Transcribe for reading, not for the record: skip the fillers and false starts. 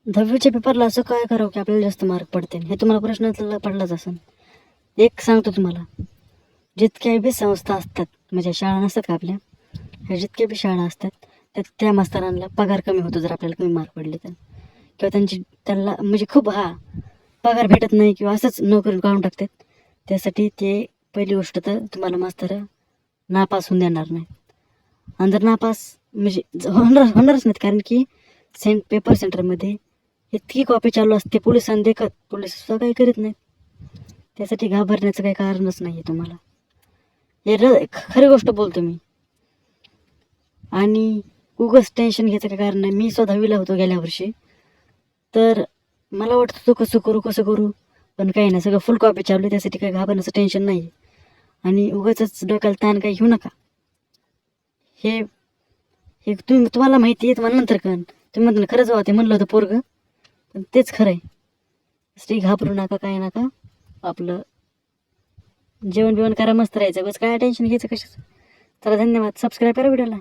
10वीच्या पेपरला असं काय करावं की आपल्याला जास्त मार्क पडतील, हे तुम्हाला प्रश्न पडलाच असेल. एक सांगतो तुम्हाला, जितक्या बी संस्था असतात, म्हणजे शाळा नसतात का आपल्या, ह्या जितक्या बी शाळा असतात त्या मास्तरांना पगार कमी होतो जर आपल्याला कमी मार्क पडले तर, किंवा त्यांना म्हणजे खूप पगार भेटत नाही किंवा असंच नोकरी काढून टाकतात. त्यासाठी ते पहिली गोष्ट तर तुम्हाला मास्तर नापास होऊन देणार नाही. आणि जर नापास म्हणजे होणारच नाहीत, कारण की पेपर सेंटरमध्ये इतकी कॉपी चालू असते, पोलीस सुद्धा काही करीत नाहीत. त्यासाठी घाबरण्याचं काही कारणच नाही आहे तुम्हाला. हे खरी गोष्ट बोलतो मी. आणि उगाच टेन्शन घ्यायचं काही कारण नाही. मी स्वतः 10वीला होतो गेल्या वर्षी, तर मला वाटतं तो कसं करू, पण काही नाही, सगळं फुल कॉपी चालू आहे. त्यासाठी काही घाबरण्याचं टेन्शन नाही. आणि उगाच डोक्याला ताण काही घेऊ नका. हे हे तुम्हाला माहिती आहे, तुम्हाला नंतर कळन. तुम्ही म्हणता खरंच ते म्हणलं होतं पोरगं, पण तेच खरं आहे. स्त्री घाबरू नका, काय नका, आपलं जेवण बिवण करा, मस्त राहायचं, बस काय टेन्शन घ्यायचं कशाचं. चला, धन्यवाद. सबस्क्राईब करा व्हिडिओला.